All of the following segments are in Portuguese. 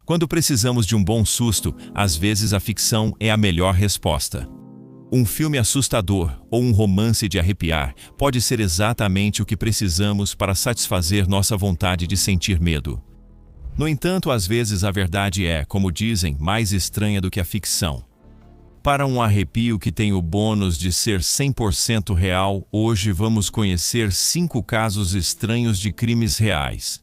Quando precisamos de um bom susto, às vezes a ficção é a melhor resposta. Um filme assustador ou um romance de arrepiar pode ser exatamente o que precisamos para satisfazer nossa vontade de sentir medo. No entanto, às vezes a verdade é, como dizem, mais estranha do que a ficção. Para um arrepio que tem o bônus de ser 100% real, hoje vamos conhecer 5 casos estranhos de crimes reais.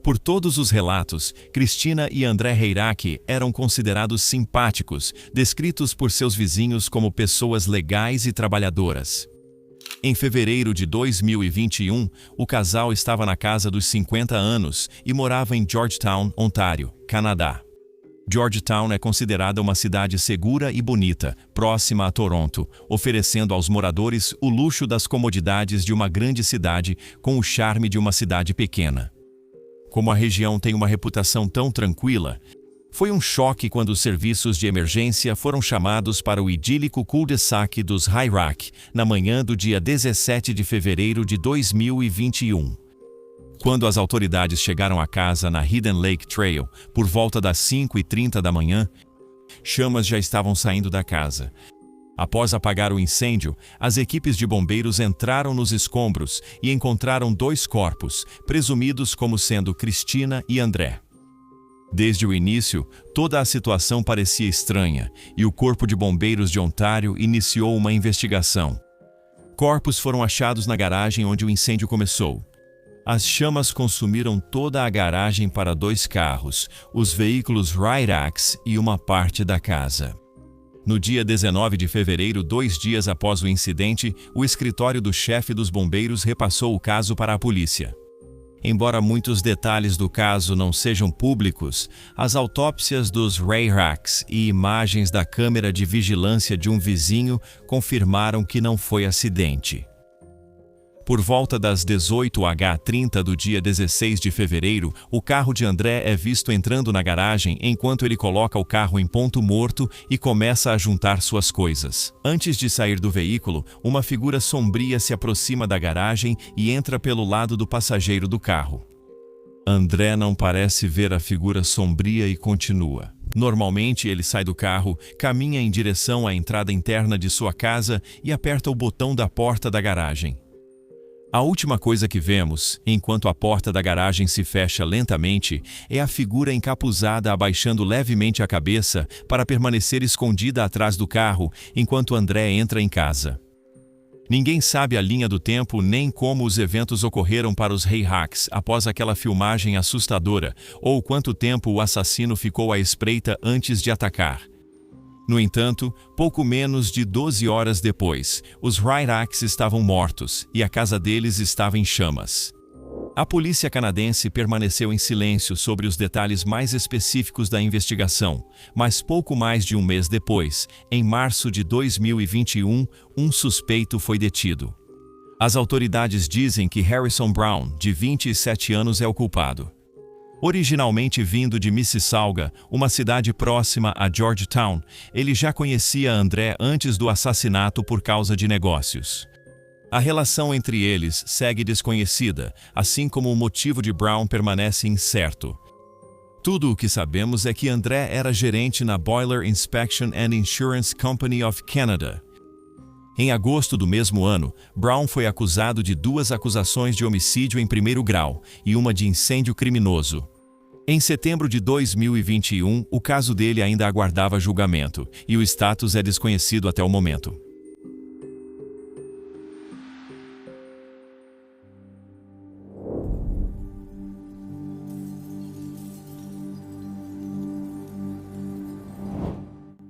Por todos os relatos, Cristina e André Heirac eram considerados simpáticos, descritos por seus vizinhos como pessoas legais e trabalhadoras. Em fevereiro de 2021, o casal estava na casa dos 50 anos e morava em Georgetown, Ontário, Canadá. Georgetown é considerada uma cidade segura e bonita, próxima a Toronto, oferecendo aos moradores o luxo das comodidades de uma grande cidade com o charme de uma cidade pequena. Como a região tem uma reputação tão tranquila, foi um choque quando os serviços de emergência foram chamados para o idílico cul-de-sac dos Heirac na manhã do dia 17 de fevereiro de 2021. Quando as autoridades chegaram à casa na Hidden Lake Trail, por volta das 5h30 da manhã, chamas já estavam saindo da casa. Após apagar o incêndio, as equipes de bombeiros entraram nos escombros e encontraram 2 corpos, presumidos como sendo Cristina e André. Desde o início, toda a situação parecia estranha e o Corpo de Bombeiros de Ontário iniciou uma investigação. Corpos foram achados na garagem onde o incêndio começou. As chamas consumiram toda a garagem para 2 carros, os veículos Heirac e uma parte da casa. No dia 19 de fevereiro, 2 dias após o incidente, o escritório do chefe dos bombeiros repassou o caso para a polícia. Embora muitos detalhes do caso não sejam públicos, as autópsias dos Heirac e imagens da câmera de vigilância de um vizinho confirmaram que não foi acidente. Por volta das 18h30 do dia 16 de fevereiro, o carro de André é visto entrando na garagem enquanto ele coloca o carro em ponto morto e começa a juntar suas coisas. Antes de sair do veículo, uma figura sombria se aproxima da garagem e entra pelo lado do passageiro do carro. André não parece ver a figura sombria e continua. Normalmente, ele sai do carro, caminha em direção à entrada interna de sua casa e aperta o botão da porta da garagem. A última coisa que vemos, enquanto a porta da garagem se fecha lentamente, é a figura encapuzada abaixando levemente a cabeça para permanecer escondida atrás do carro enquanto André entra em casa. Ninguém sabe a linha do tempo nem como os eventos ocorreram para os Heirac após aquela filmagem assustadora, ou quanto tempo o assassino ficou à espreita antes de atacar. No entanto, pouco menos de 12 horas depois, os Heirac estavam mortos e a casa deles estava em chamas. A polícia canadense permaneceu em silêncio sobre os detalhes mais específicos da investigação, mas pouco mais de um mês depois, em março de 2021, um suspeito foi detido. As autoridades dizem que Harrison Brown, de 27 anos, é o culpado. Originalmente vindo de Mississauga, uma cidade próxima a Georgetown, ele já conhecia André antes do assassinato por causa de negócios. A relação entre eles segue desconhecida, assim como o motivo de Brown permanece incerto. Tudo o que sabemos é que André era gerente na Boiler Inspection and Insurance Company of Canada. Em agosto do mesmo ano, Brown foi acusado de 2 acusações de homicídio em primeiro grau e uma de incêndio criminoso. Em setembro de 2021, o caso dele ainda aguardava julgamento, e o status é desconhecido até o momento.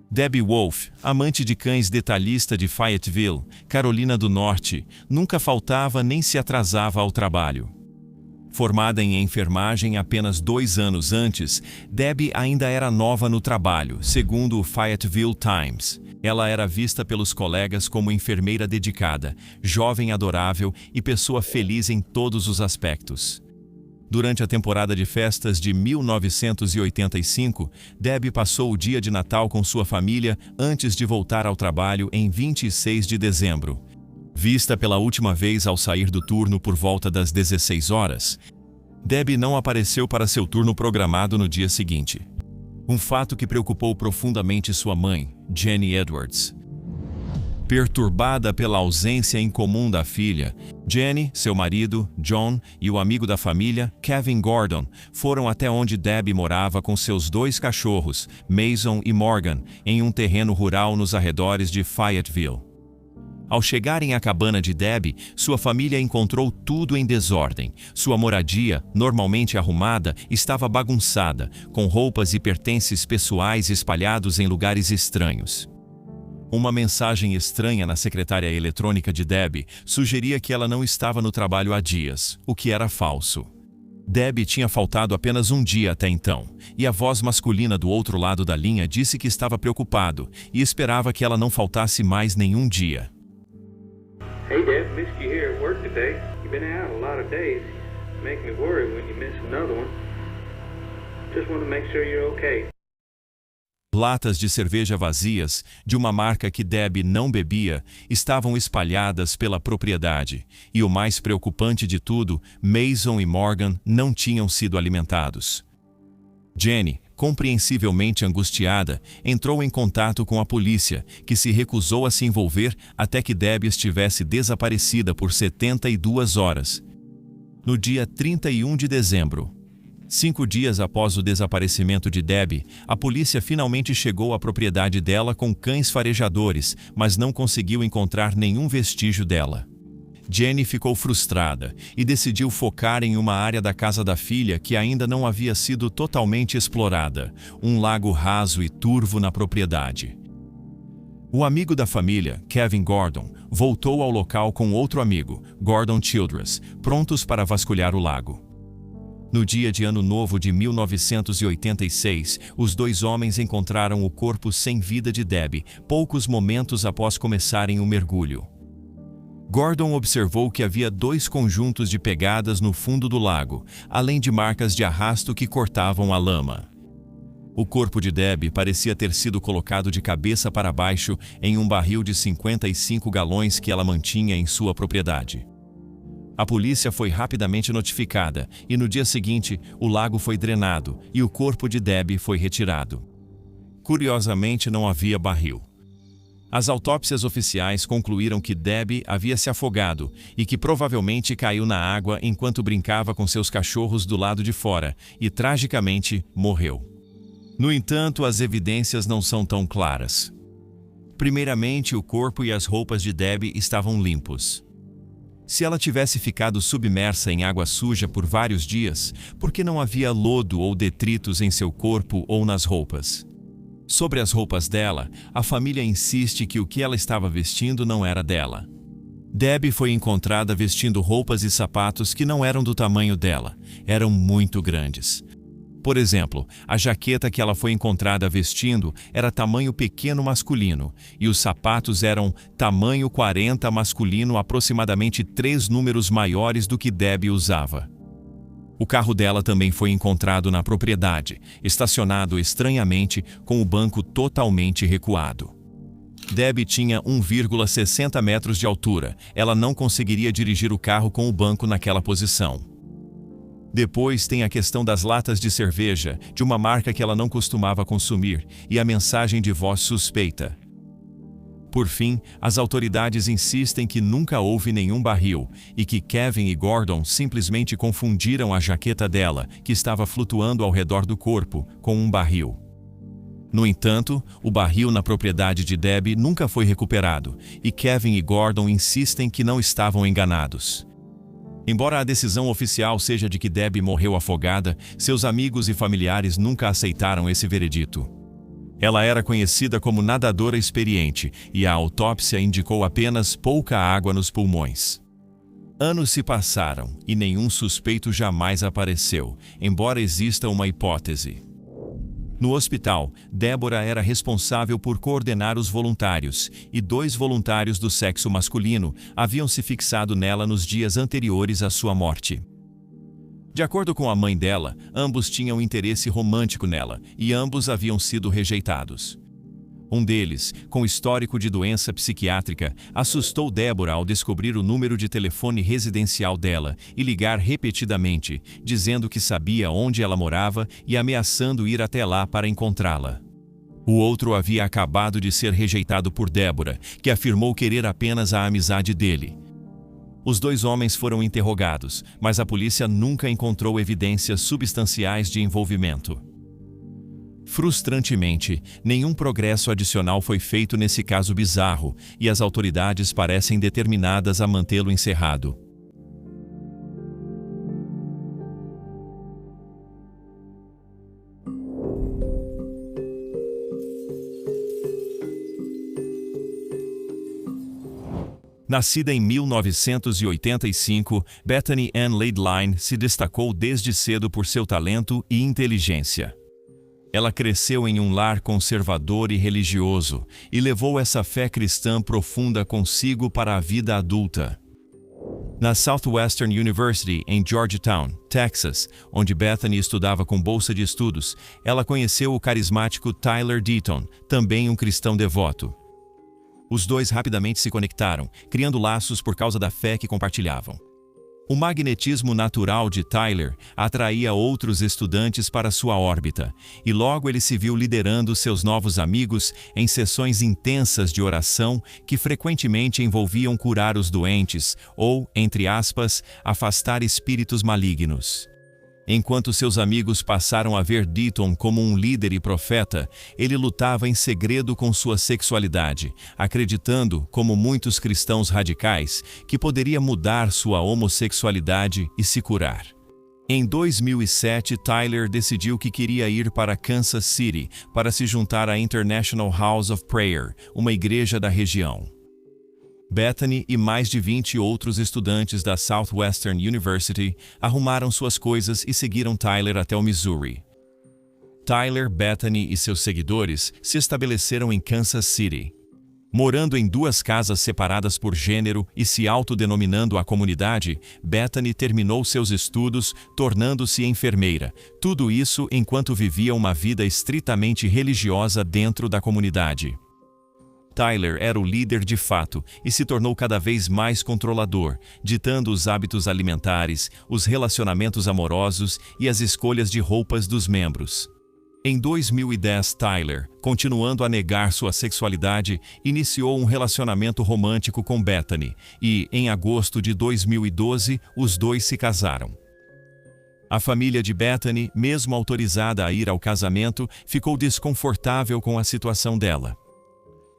Debbie Wolf, amante de cães detalhista de Fayetteville, Carolina do Norte, nunca faltava nem se atrasava ao trabalho. Formada em enfermagem apenas 2 anos antes, Debbie ainda era nova no trabalho, segundo o Fayetteville Times. Ela era vista pelos colegas como enfermeira dedicada, jovem adorável e pessoa feliz em todos os aspectos. Durante a temporada de festas de 1985, Debbie passou o dia de Natal com sua família antes de voltar ao trabalho em 26 de dezembro. Vista pela última vez ao sair do turno por volta das 16 horas, Debbie não apareceu para seu turno programado no dia seguinte. Um fato que preocupou profundamente sua mãe, Jenny Edwards. Perturbada pela ausência incomum da filha, Jenny, seu marido, John e o amigo da família, Kevin Gordon, foram até onde Debbie morava com seus 2 cachorros, Mason e Morgan, em um terreno rural nos arredores de Fayetteville. Ao chegarem à cabana de Debbie, sua família encontrou tudo em desordem. Sua moradia, normalmente arrumada, estava bagunçada, com roupas e pertences pessoais espalhados em lugares estranhos. Uma mensagem estranha na secretária eletrônica de Debbie sugeria que ela não estava no trabalho há dias, o que era falso. Debbie tinha faltado apenas um dia até então, e a voz masculina do outro lado da linha disse que estava preocupado e esperava que ela não faltasse mais nenhum dia. Hey Deb, missed you here at work today. You've been out a lot of days. Make me worry when you miss another one. Just want to make sure you're okay. Latas de cerveja vazias, de uma marca que Debbie não bebia, estavam espalhadas pela propriedade. E o mais preocupante de tudo, Mason e Morgan não tinham sido alimentados. Jenny, compreensivelmente angustiada, entrou em contato com a polícia, que se recusou a se envolver até que Debbie estivesse desaparecida por 72 horas. No dia 31 de dezembro, 5 dias após o desaparecimento de Debbie, a polícia finalmente chegou à propriedade dela com cães farejadores, mas não conseguiu encontrar nenhum vestígio dela. Jenny ficou frustrada e decidiu focar em uma área da casa da filha que ainda não havia sido totalmente explorada, um lago raso e turvo na propriedade. O amigo da família, Kevin Gordon, voltou ao local com outro amigo, Gordon Childress, prontos para vasculhar o lago. No dia de Ano Novo de 1986, os 2 homens encontraram o corpo sem vida de Debbie, poucos momentos após começarem o mergulho. Gordon observou que havia 2 conjuntos de pegadas no fundo do lago, além de marcas de arrasto que cortavam a lama. O corpo de Debbie parecia ter sido colocado de cabeça para baixo em um barril de 55 galões que ela mantinha em sua propriedade. A polícia foi rapidamente notificada e no dia seguinte o lago foi drenado e o corpo de Debbie foi retirado. Curiosamente, não havia barril. As autópsias oficiais concluíram que Debbie havia se afogado e que provavelmente caiu na água enquanto brincava com seus cachorros do lado de fora e, tragicamente, morreu. No entanto, as evidências não são tão claras. Primeiramente, o corpo e as roupas de Debbie estavam limpos. Se ela tivesse ficado submersa em água suja por vários dias, por que não havia lodo ou detritos em seu corpo ou nas roupas? Sobre as roupas dela, a família insiste que o que ela estava vestindo não era dela. Debbie foi encontrada vestindo roupas e sapatos que não eram do tamanho dela, eram muito grandes. Por exemplo, a jaqueta que ela foi encontrada vestindo era tamanho pequeno masculino e os sapatos eram tamanho 40 masculino, aproximadamente 3 números maiores do que Debbie usava. O carro dela também foi encontrado na propriedade, estacionado estranhamente com o banco totalmente recuado. Debbie tinha 1,60 metros de altura, ela não conseguiria dirigir o carro com o banco naquela posição. Depois tem a questão das latas de cerveja, de uma marca que ela não costumava consumir, e a mensagem de voz suspeita. Por fim, as autoridades insistem que nunca houve nenhum barril e que Kevin e Gordon simplesmente confundiram a jaqueta dela, que estava flutuando ao redor do corpo, com um barril. No entanto, o barril na propriedade de Debbie nunca foi recuperado e Kevin e Gordon insistem que não estavam enganados. Embora a decisão oficial seja de que Debbie morreu afogada, seus amigos e familiares nunca aceitaram esse veredito. Ela era conhecida como nadadora experiente e a autópsia indicou apenas pouca água nos pulmões. Anos se passaram e nenhum suspeito jamais apareceu, embora exista uma hipótese. No hospital, Deborah era responsável por coordenar os voluntários, e 2 voluntários do sexo masculino haviam se fixado nela nos dias anteriores à sua morte. De acordo com a mãe dela, ambos tinham interesse romântico nela e ambos haviam sido rejeitados. Um deles, com histórico de doença psiquiátrica, assustou Deborah ao descobrir o número de telefone residencial dela e ligar repetidamente, dizendo que sabia onde ela morava e ameaçando ir até lá para encontrá-la. O outro havia acabado de ser rejeitado por Deborah, que afirmou querer apenas a amizade dele. Os dois homens foram interrogados, mas a polícia nunca encontrou evidências substanciais de envolvimento. Frustrantemente, nenhum progresso adicional foi feito nesse caso bizarro e as autoridades parecem determinadas a mantê-lo encerrado. Nascida em 1985, Bethany Ann Laidline se destacou desde cedo por seu talento e inteligência. Ela cresceu em um lar conservador e religioso e levou essa fé cristã profunda consigo para a vida adulta. Na Southwestern University, em Georgetown, Texas, onde Bethany estudava com bolsa de estudos, ela conheceu o carismático Tyler Deaton, também um cristão devoto. Os dois rapidamente se conectaram, criando laços por causa da fé que compartilhavam. O magnetismo natural de Tyler atraía outros estudantes para sua órbita, e logo ele se viu liderando seus novos amigos em sessões intensas de oração que frequentemente envolviam curar os doentes ou, entre aspas, afastar espíritos malignos. Enquanto seus amigos passaram a ver Deaton como um líder e profeta, ele lutava em segredo com sua sexualidade, acreditando, como muitos cristãos radicais, que poderia mudar sua homossexualidade e se curar. Em 2007, Tyler decidiu que queria ir para Kansas City para se juntar à International House of Prayer, uma igreja da região. Bethany e mais de 20 outros estudantes da Southwestern University arrumaram suas coisas e seguiram Tyler até o Missouri. Tyler, Bethany e seus seguidores se estabeleceram em Kansas City. Morando em duas casas separadas por gênero e se autodenominando a comunidade, Bethany terminou seus estudos, tornando-se enfermeira. Tudo isso enquanto vivia uma vida estritamente religiosa dentro da comunidade. Tyler era o líder de fato e se tornou cada vez mais controlador, ditando os hábitos alimentares, os relacionamentos amorosos e as escolhas de roupas dos membros. Em 2010, Tyler, continuando a negar sua sexualidade, iniciou um relacionamento romântico com Bethany e, em agosto de 2012, os dois se casaram. A família de Bethany, mesmo autorizada a ir ao casamento, ficou desconfortável com a situação dela.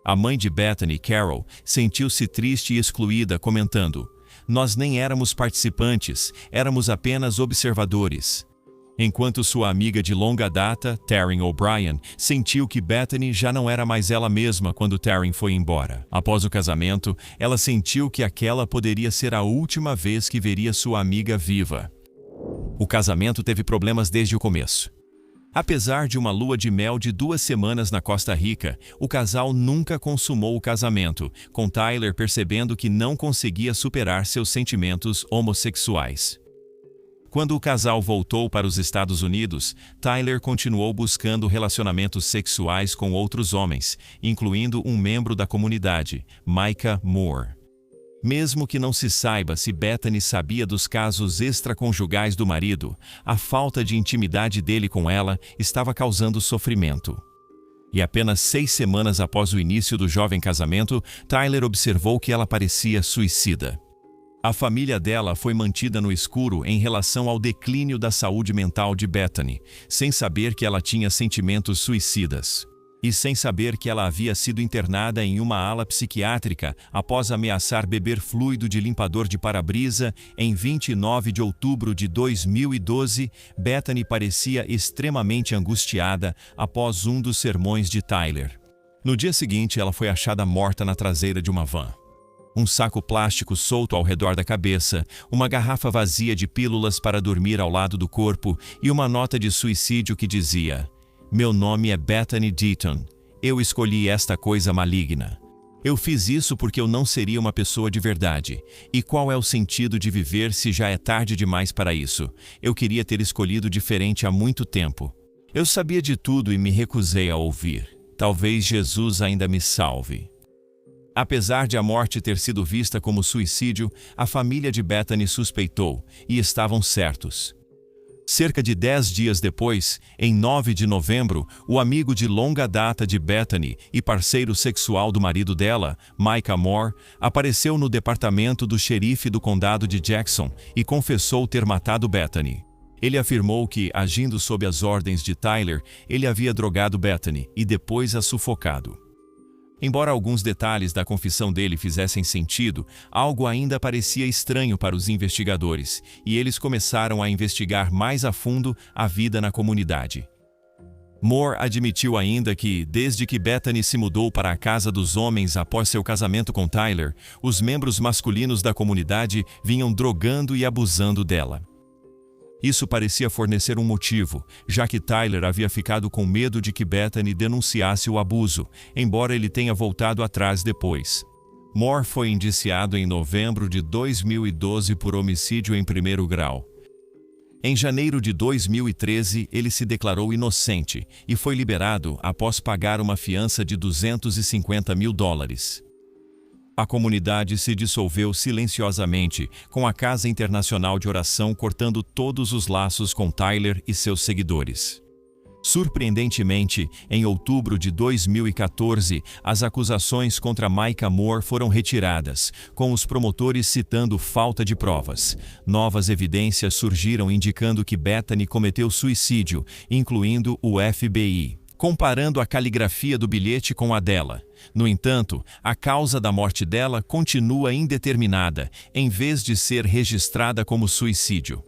A mãe de Bethany, Carol, sentiu-se triste e excluída, comentando: "Nós nem éramos participantes, éramos apenas observadores." Enquanto sua amiga de longa data, Taryn O'Brien, sentiu que Bethany já não era mais ela mesma quando Taryn foi embora. Após o casamento, ela sentiu que aquela poderia ser a última vez que veria sua amiga viva. O casamento teve problemas desde o começo. Apesar de uma lua de mel de 2 semanas na Costa Rica, o casal nunca consumou o casamento, com Tyler percebendo que não conseguia superar seus sentimentos homossexuais. Quando o casal voltou para os Estados Unidos, Tyler continuou buscando relacionamentos sexuais com outros homens, incluindo um membro da comunidade, Micah Moore. Mesmo que não se saiba se Bethany sabia dos casos extraconjugais do marido, a falta de intimidade dele com ela estava causando sofrimento. E apenas 6 semanas após o início do jovem casamento, Tyler observou que ela parecia suicida. A família dela foi mantida no escuro em relação ao declínio da saúde mental de Bethany, sem saber que ela tinha sentimentos suicidas. E sem saber que ela havia sido internada em uma ala psiquiátrica após ameaçar beber fluido de limpador de para-brisa, em 29 de outubro de 2012, Bethany parecia extremamente angustiada após um dos sermões de Tyler. No dia seguinte, ela foi achada morta na traseira de uma van. Um saco plástico solto ao redor da cabeça, uma garrafa vazia de pílulas para dormir ao lado do corpo e uma nota de suicídio que dizia: "Meu nome é Bethany Deaton. Eu escolhi esta coisa maligna." Eu fiz isso porque eu não seria uma pessoa de verdade. E qual é o sentido de viver se já é tarde demais para isso? Eu queria ter escolhido diferente há muito tempo. Eu sabia de tudo e me recusei a ouvir. Talvez Jesus ainda me salve. Apesar de a morte ter sido vista como suicídio, a família de Bethany suspeitou, e estavam certos. Cerca de 10 dias depois, em 9 de novembro, o amigo de longa data de Bethany e parceiro sexual do marido dela, Micah Moore, apareceu no departamento do xerife do condado de Jackson e confessou ter matado Bethany. Ele afirmou que, agindo sob as ordens de Tyler, ele havia drogado Bethany e depois a sufocado. Embora alguns detalhes da confissão dele fizessem sentido, algo ainda parecia estranho para os investigadores, e eles começaram a investigar mais a fundo a vida na comunidade. Moore admitiu ainda que, desde que Bethany se mudou para a casa dos homens após seu casamento com Tyler, os membros masculinos da comunidade vinham drogando e abusando dela. Isso parecia fornecer um motivo, já que Tyler havia ficado com medo de que Bethany denunciasse o abuso, embora ele tenha voltado atrás depois. Moore foi indiciado em novembro de 2012 por homicídio em primeiro grau. Em janeiro de 2013, ele se declarou inocente e foi liberado após pagar uma fiança de $250 mil. A comunidade se dissolveu silenciosamente, com a Casa Internacional de Oração cortando todos os laços com Tyler e seus seguidores. Surpreendentemente, em outubro de 2014, as acusações contra Micah Moore foram retiradas, com os promotores citando falta de provas. Novas evidências surgiram indicando que Bethany cometeu suicídio, incluindo o FBI, comparando a caligrafia do bilhete com a dela. No entanto, a causa da morte dela continua indeterminada, em vez de ser registrada como suicídio.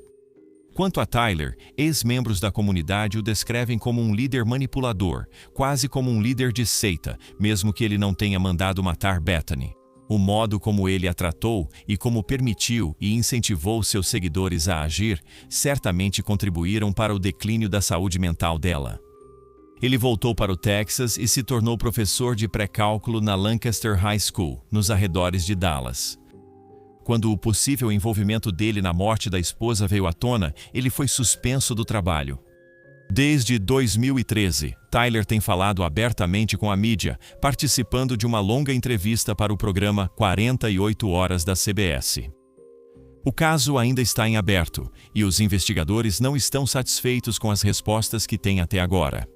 Quanto a Tyler, ex-membros da comunidade o descrevem como um líder manipulador, quase como um líder de seita, mesmo que ele não tenha mandado matar Bethany. O modo como ele a tratou e como permitiu e incentivou seus seguidores a agir, certamente contribuíram para o declínio da saúde mental dela. Ele voltou para o Texas e se tornou professor de pré-cálculo na Lancaster High School, nos arredores de Dallas. Quando o possível envolvimento dele na morte da esposa veio à tona, ele foi suspenso do trabalho. Desde 2013, Tyler tem falado abertamente com a mídia, participando de uma longa entrevista para o programa 48 Horas da CBS. O caso ainda está em aberto, e os investigadores não estão satisfeitos com as respostas que têm até agora.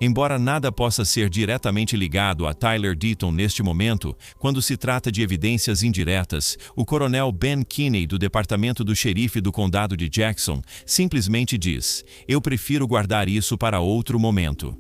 Embora nada possa ser diretamente ligado a Tyler Deaton neste momento, quando se trata de evidências indiretas, o coronel Ben Kinney do Departamento do Xerife do Condado de Jackson simplesmente diz: "Eu prefiro guardar isso para outro momento."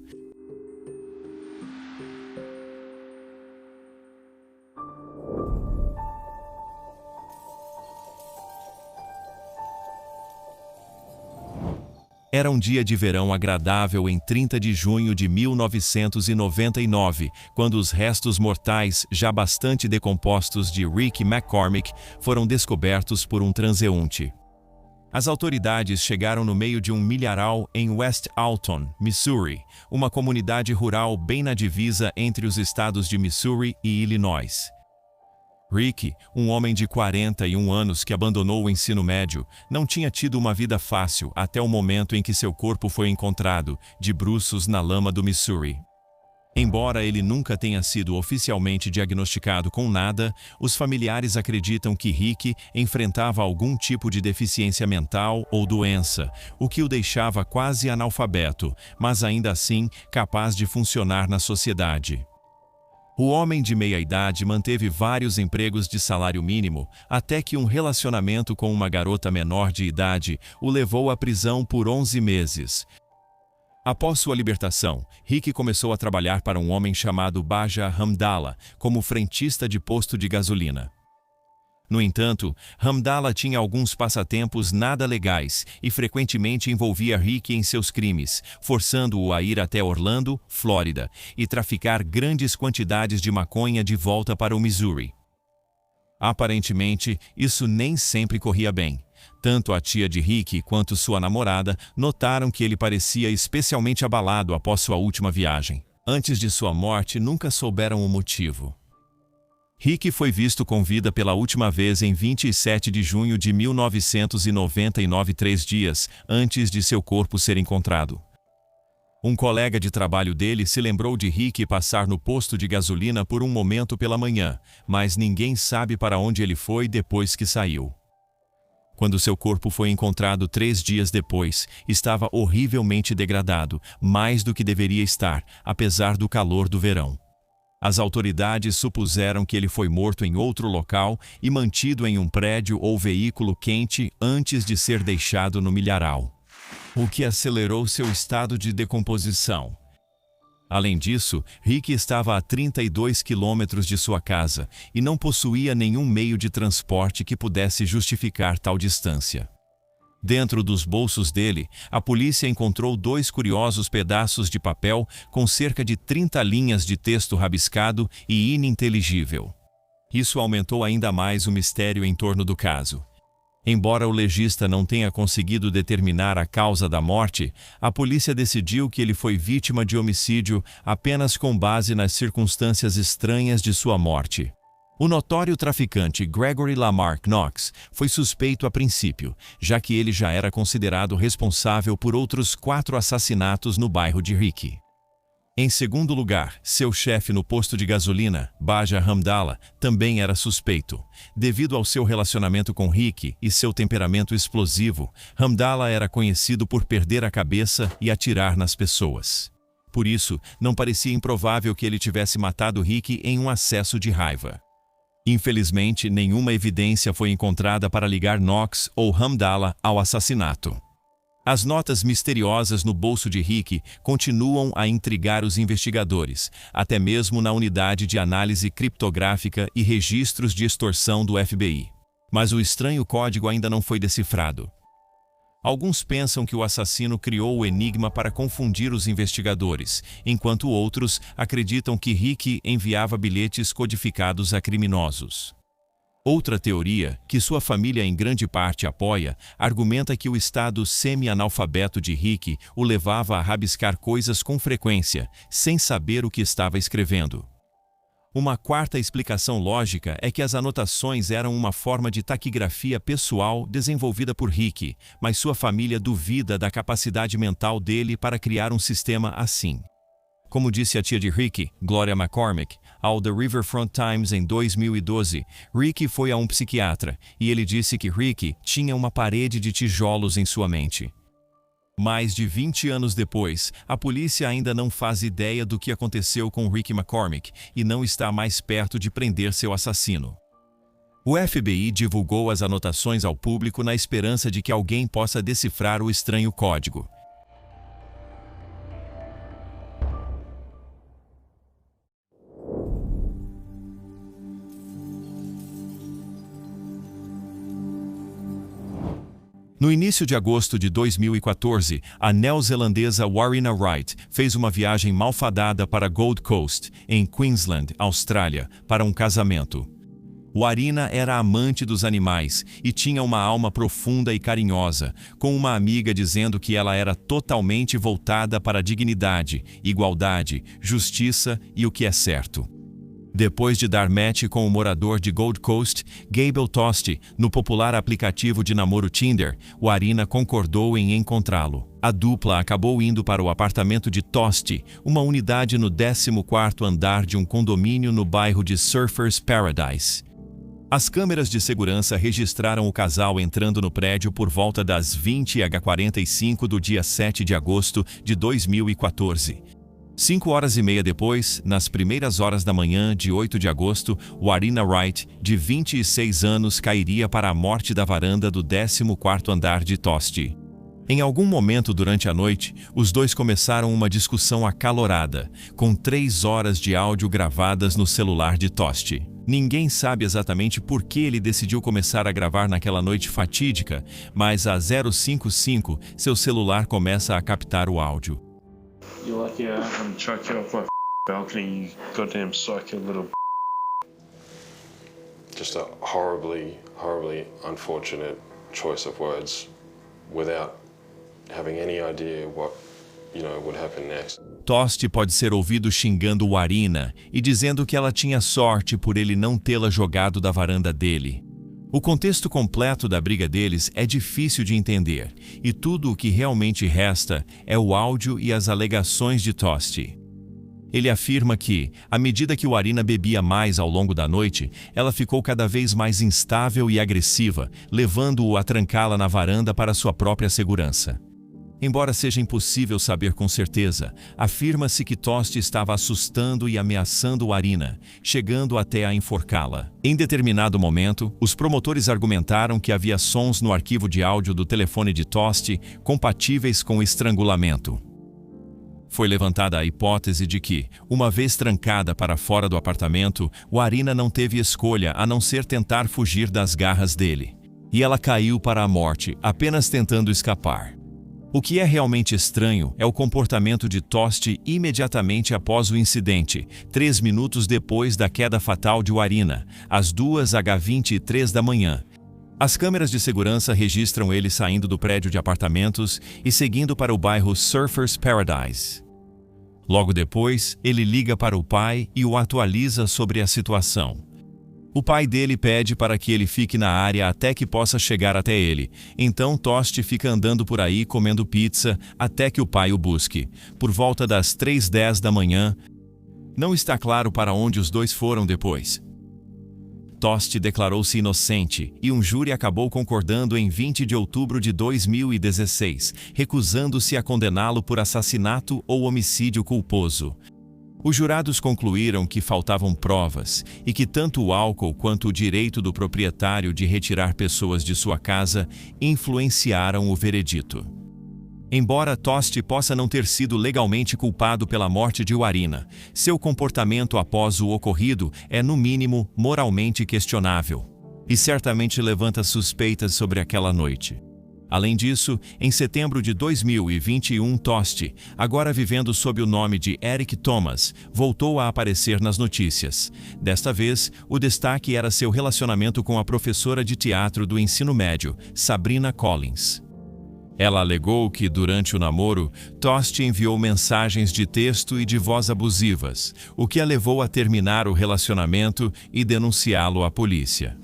Era um dia de verão agradável em 30 de junho de 1999, quando os restos mortais, já bastante decompostos, de Rick McCormick foram descobertos por um transeunte. As autoridades chegaram no meio de um milharal em West Alton, Missouri, uma comunidade rural bem na divisa entre os estados de Missouri e Illinois. Rick, um homem de 41 anos que abandonou o ensino médio, não tinha tido uma vida fácil até o momento em que seu corpo foi encontrado, de bruços na lama do Missouri. Embora ele nunca tenha sido oficialmente diagnosticado com nada, os familiares acreditam que Rick enfrentava algum tipo de deficiência mental ou doença, o que o deixava quase analfabeto, mas ainda assim capaz de funcionar na sociedade. O homem de meia-idade manteve vários empregos de salário mínimo até que um relacionamento com uma garota menor de idade o levou à prisão por 11 meses. Após sua libertação, Rick começou a trabalhar para um homem chamado Baja Hamdallah como frentista de posto de gasolina. No entanto, Hamdallah tinha alguns passatempos nada legais e frequentemente envolvia Rick em seus crimes, forçando-o a ir até Orlando, Flórida, e traficar grandes quantidades de maconha de volta para o Missouri. Aparentemente, isso nem sempre corria bem. Tanto a tia de Rick quanto sua namorada notaram que ele parecia especialmente abalado após sua última viagem. Antes de sua morte, nunca souberam o motivo. Rick foi visto com vida pela última vez em 27 de junho de 1999, 3 dias antes de seu corpo ser encontrado. Um colega de trabalho dele se lembrou de Rick passar no posto de gasolina por um momento pela manhã, mas ninguém sabe para onde ele foi depois que saiu. Quando seu corpo foi encontrado 3 dias depois, estava horrivelmente degradado, mais do que deveria estar, apesar do calor do verão. As autoridades supuseram que ele foi morto em outro local e mantido em um prédio ou veículo quente antes de ser deixado no milharal, o que acelerou seu estado de decomposição. Além disso, Rick estava a 32 quilômetros de sua casa e não possuía nenhum meio de transporte que pudesse justificar tal distância. Dentro dos bolsos dele, a polícia encontrou 2 curiosos pedaços de papel com cerca de 30 linhas de texto rabiscado e ininteligível. Isso aumentou ainda mais o mistério em torno do caso. Embora o legista não tenha conseguido determinar a causa da morte, a polícia decidiu que ele foi vítima de homicídio apenas com base nas circunstâncias estranhas de sua morte. O notório traficante Gregory Lamarck Knox foi suspeito a princípio, já que ele já era considerado responsável por outros 4 assassinatos no bairro de Rick. Em segundo lugar, seu chefe no posto de gasolina, Baja Hamdallah, também era suspeito. Devido ao seu relacionamento com Rick e seu temperamento explosivo, Hamdallah era conhecido por perder a cabeça e atirar nas pessoas. Por isso, não parecia improvável que ele tivesse matado Rick em um acesso de raiva. Infelizmente, nenhuma evidência foi encontrada para ligar Knox ou Hamdallah ao assassinato. As notas misteriosas no bolso de Rick continuam a intrigar os investigadores, até mesmo na unidade de análise criptográfica e registros de extorsão do FBI. Mas o estranho código ainda não foi decifrado. Alguns pensam que o assassino criou o enigma para confundir os investigadores, enquanto outros acreditam que Rick enviava bilhetes codificados a criminosos. Outra teoria, que sua família em grande parte apoia, argumenta que o estado semi-analfabeto de Rick o levava a rabiscar coisas com frequência, sem saber o que estava escrevendo. Uma quarta explicação lógica é que as anotações eram uma forma de taquigrafia pessoal desenvolvida por Rick, mas sua família duvida da capacidade mental dele para criar um sistema assim. Como disse a tia de Rick, Gloria McCormick, ao The Riverfront Times em 2012, Rick foi a um psiquiatra e ele disse que Rick tinha uma parede de tijolos em sua mente. Mais de 20 anos depois, a polícia ainda não faz ideia do que aconteceu com Rick McCormick e não está mais perto de prender seu assassino. O FBI divulgou as anotações ao público na esperança de que alguém possa decifrar o estranho código. No início de agosto de 2014, a neozelandesa Warina Wright fez uma viagem malfadada para Gold Coast, em Queensland, Austrália, para um casamento. Warina era amante dos animais e tinha uma alma profunda e carinhosa, com uma amiga dizendo que ela era totalmente voltada para a dignidade, igualdade, justiça e o que é certo. Depois de dar match com o morador de Gold Coast, Gable Tosti, no popular aplicativo de namoro Tinder, Warina concordou em encontrá-lo. A dupla acabou indo para o apartamento de Tosti, uma unidade no 14º andar de um condomínio no bairro de Surfers Paradise. As câmeras de segurança registraram o casal entrando no prédio por volta das 20h45 do dia 7 de agosto de 2014. 5h30 depois, nas primeiras horas da manhã de 8 de agosto, Warina Wright, de 26 anos, cairia para a morte da varanda do 14º andar de Tosti. Em algum momento durante a noite, os dois começaram uma discussão acalorada, com 3 horas de áudio gravadas no celular de Tosti. Ninguém sabe exatamente por que ele decidiu começar a gravar naquela noite fatídica, mas às 0:55, seu celular começa a captar o áudio. You're like, yeah, I'm gonna chuck you off my balcony, you goddamn psycho little. Just a horribly unfortunate choice of words without having any idea what would happen next. Tosti pode ser ouvido xingando Warina e dizendo que ela tinha sorte por ele não tê-la jogado da varanda dele. O contexto completo da briga deles é difícil de entender, e tudo o que realmente resta é o áudio e as alegações de Tosti. Ele afirma que, à medida que Warina bebia mais ao longo da noite, ela ficou cada vez mais instável e agressiva, levando-o a trancá-la na varanda para sua própria segurança. Embora seja impossível saber com certeza, afirma-se que Tosti estava assustando e ameaçando Warina, chegando até a enforcá-la. Em determinado momento, os promotores argumentaram que havia sons no arquivo de áudio do telefone de Tosti compatíveis com estrangulamento. Foi levantada a hipótese de que, uma vez trancada para fora do apartamento, Warina não teve escolha a não ser tentar fugir das garras dele. E ela caiu para a morte, apenas tentando escapar. O que é realmente estranho é o comportamento de Tosti imediatamente após o incidente, 3 minutos depois da queda fatal de Warina, às 2h23 da manhã. As câmeras de segurança registram ele saindo do prédio de apartamentos e seguindo para o bairro Surfers Paradise. Logo depois, ele liga para o pai e o atualiza sobre a situação. O pai dele pede para que ele fique na área até que possa chegar até ele. Então Tosti fica andando por aí comendo pizza até que o pai o busque. Por volta das 3h10 da manhã, não está claro para onde os dois foram depois. Tosti declarou-se inocente e um júri acabou concordando em 20 de outubro de 2016, recusando-se a condená-lo por assassinato ou homicídio culposo. Os jurados concluíram que faltavam provas e que tanto o álcool quanto o direito do proprietário de retirar pessoas de sua casa influenciaram o veredito. Embora Tosti possa não ter sido legalmente culpado pela morte de Warina, seu comportamento após o ocorrido é, no mínimo, moralmente questionável, e certamente levanta suspeitas sobre aquela noite. Além disso, em setembro de 2021, Tosti, agora vivendo sob o nome de Eric Thomas, voltou a aparecer nas notícias. Desta vez, o destaque era seu relacionamento com a professora de teatro do ensino médio, Sabrina Collins. Ela alegou que, durante o namoro, Tosti enviou mensagens de texto e de voz abusivas, o que a levou a terminar o relacionamento e denunciá-lo à polícia.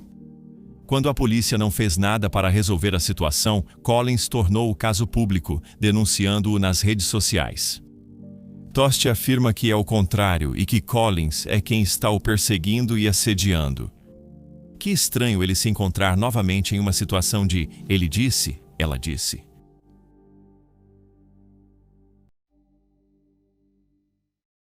Quando a polícia não fez nada para resolver a situação, Collins tornou o caso público, denunciando-o nas redes sociais. Tosti afirma que é o contrário e que Collins é quem está o perseguindo e assediando. Que estranho ele se encontrar novamente em uma situação de ele disse, ela disse.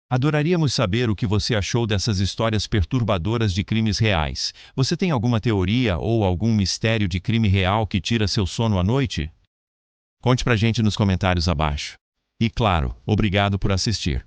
Adoraríamos saber o que você achou dessas histórias perturbadoras de crimes reais. Você tem alguma teoria ou algum mistério de crime real que tira seu sono à noite? Conte pra gente nos comentários abaixo. E claro, obrigado por assistir.